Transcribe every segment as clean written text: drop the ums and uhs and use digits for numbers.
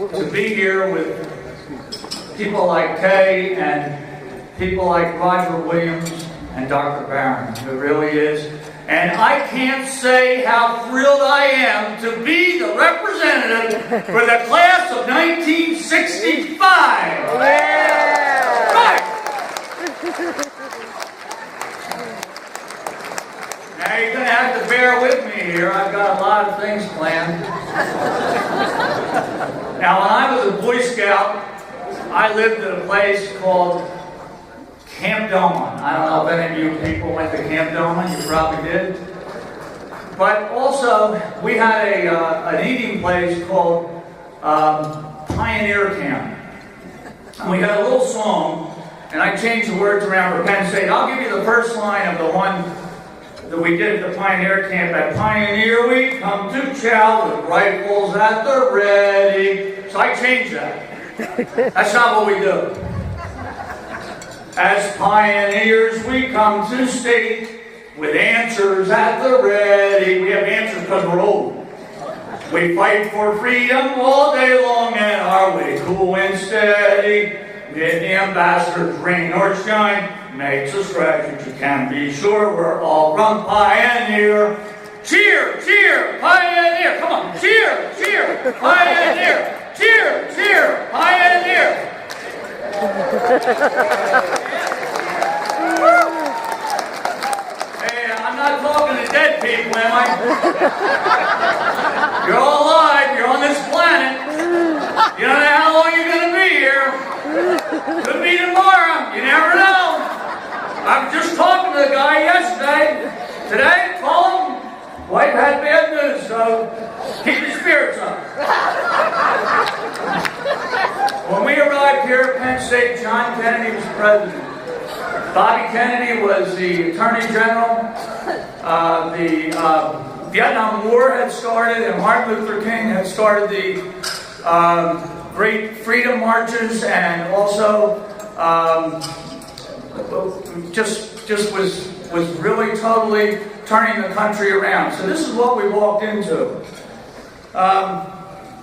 to be here with people like Kay and people like Roger Williams and Dr. Barron. It really is. And I can't say how thrilled I am to be the representative for the class of 1965. Yeah. Right. Now you're going to have to bear with me here. I've got a lot of things planned. Now when I was a Boy Scout, I lived at a place called Camp Doman. I don't know if any of you people went to Camp Doman. You probably did. But also, we had an eating place called Pioneer Camp. And we had a little song, and I changed the words around for Penn State. I'll give you the first line of the one that we did at the Pioneer Camp. At Pioneer we come to chow with rifles at the ready. So I changed that. That's not what we do. As pioneers we come to state with answers at the ready. We have answers because we're old. We fight for freedom all day long and are we cool and steady. May the ambassadors rain or shine makes us graduate. You can be sure we're all from Pioneer. Cheer, cheer, Pioneer. Come on, cheer, cheer, Pioneer. Cheer, cheer, Pioneer. Hey, I'm not talking to dead people, am I? You're all alive. You're on this planet. You don't know how long you're going to be here. Could be tomorrow. You never know. I was just talking to the guy yesterday. Today, call him. Wife had bad news, so keep your spirits up. When we arrived here at Penn State, John Kennedy was president. Bobby Kennedy was the Attorney General. The Vietnam War had started, and Martin Luther King had started the great freedom marches, and also just was really totally turning the country around. So this is what we walked into.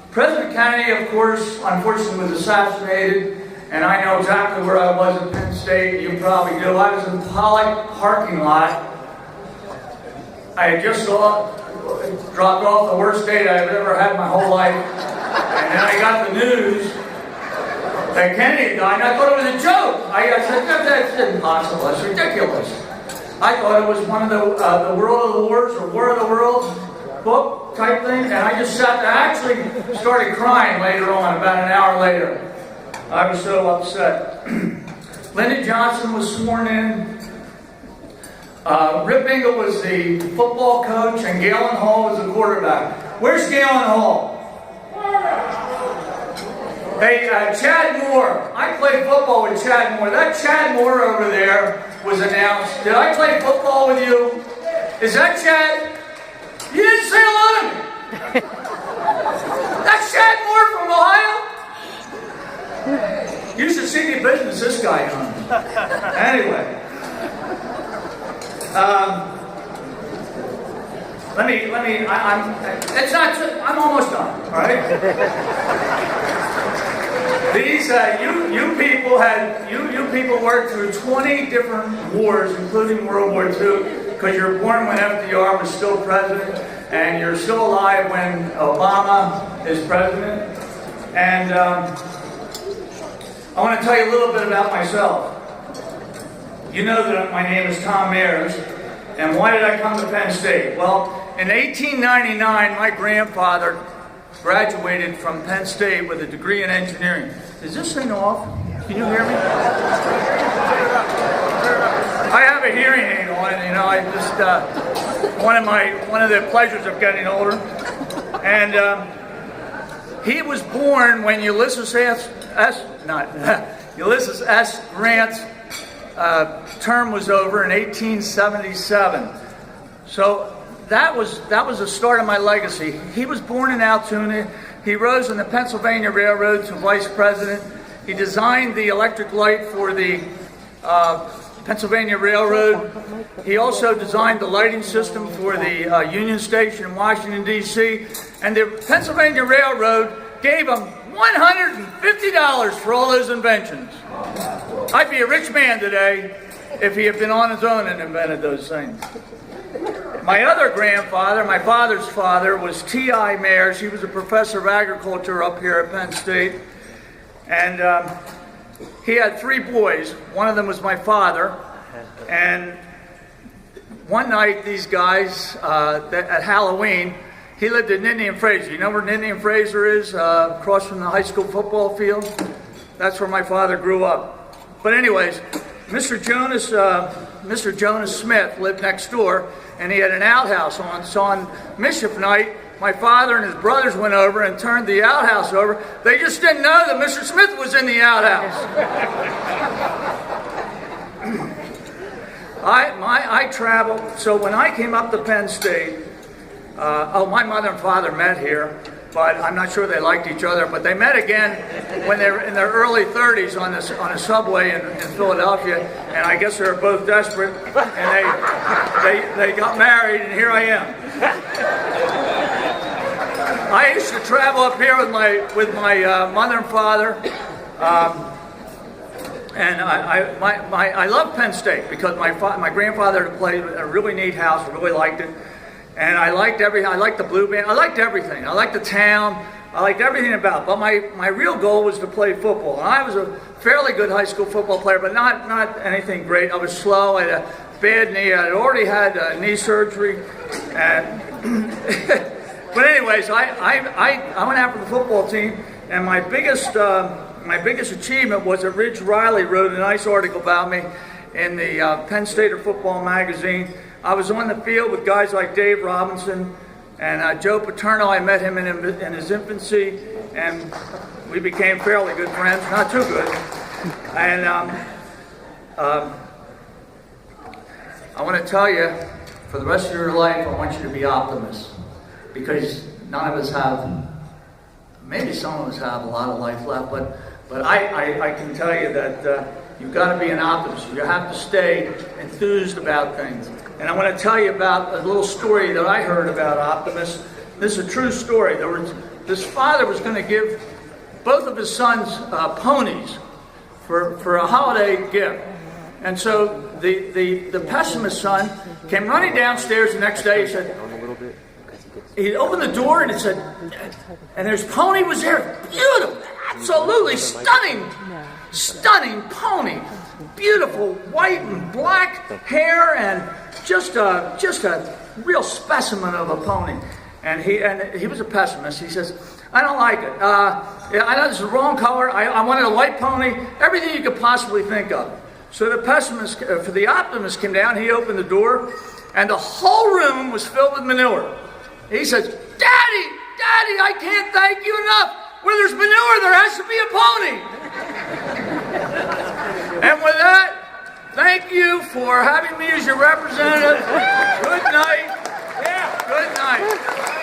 President Kennedy, of course, unfortunately was assassinated, and I know exactly where I was at Penn State. You probably do. I was in the Pollock parking lot. I had just dropped off the worst date I've ever had in my whole life, and then I got the news that Kennedy died, and I thought it was a joke. I said, that's impossible. That's ridiculous. I thought it was one of the World of the Wars or War of the Worlds book type thing, and I just sat there. I actually started crying later on, about an hour later. I was so upset. Lyndon Johnson was sworn in. Rip Bingle was the football coach, and Galen Hall was the quarterback. Where's Galen Hall? Hey, Chad Moore. I played football with Chad Moore. That Chad Moore over there was announced. Did I play football with you? Is that Chad? You didn't say hello to me. That's Chad Moore from Ohio? You should see the business this guy on. Anyway. I'm almost done, all right? These, you people worked through 20 different wars, including World War II, because you were born when FDR was still president, and you're still alive when Obama is president. And I want to tell you a little bit about myself. You know that my name is Tom Mairs, and why did I come to Penn State? Well, in 1899, my grandfather graduated from Penn State with a degree in engineering. Is this thing off? Can you hear me? I have a hearing aid on, you know. I just one of the pleasures of getting older. And he was born when Ulysses S. Grant's term was over in 1877. So that was the start of my legacy. He was born in Altoona. He rose in the Pennsylvania Railroad to vice president. He designed the electric light for the Pennsylvania Railroad. He also designed the lighting system for the Union Station in Washington, D.C. And the Pennsylvania Railroad gave him $1 $150 for all those inventions. I'd be a rich man today if he had been on his own and invented those things. My other grandfather, my father's father, was T.I. Mairs. He was a professor of agriculture up here at Penn State. And he had 3 boys. One of them was my father. And one night, these guys, at Halloween, he lived in Nittany and Fraser. You know where Nittany and Fraser is, across from the high school football field? That's where my father grew up. But anyways, Mr. Jonas Smith lived next door, and he had an outhouse on. So on mischief night, my father and his brothers went over and turned the outhouse over. They just didn't know that Mr. Smith was in the outhouse. I traveled, so when I came up to Penn State, my mother and father met here, but I'm not sure they liked each other, but they met again when they were in their early 30s on a subway in Philadelphia, and I guess they were both desperate, and they got married, and here I am. I used to travel up here with my mother and father, and I love Penn State because my grandfather played a really neat house. I really liked it. And I liked everything. I liked the blue band. I liked everything. I liked the town. I liked everything about it. But my real goal was to play football. And I was a fairly good high school football player, but not anything great. I was slow. I had a bad knee. I had already had knee surgery. And but anyways, I went after the football team, and my biggest achievement was that Ridge Riley wrote a nice article about me in the Penn Stater Football magazine. I was on the field with guys like Dave Robinson and Joe Paterno. I met him in his infancy, and we became fairly good friends, not too good. And I want to tell you, for the rest of your life, I want you to be optimists, because none of us have, maybe some of us have a lot of life left, but I can tell you that you've got to be an optimist. You have to stay enthused about things. And I want to tell you about a little story that I heard about optimists. This is a true story. This father was going to give both of his sons ponies for a holiday gift. And so the pessimist son came running downstairs the next day. He opened the door and it said, and there's pony was there. Beautiful, absolutely stunning pony. Beautiful white and black hair and just a real specimen of a pony. And he was a pessimist. He says, I don't like it. I know this is the wrong color. I wanted a white pony. Everything you could possibly think of. So the pessimist, for the optimist came down. He opened the door, and the whole room was filled with manure. He says, Daddy, I can't thank you enough. Where there's manure, there has to be a pony. And with that, thank you for having me as your representative. Good night. Good night.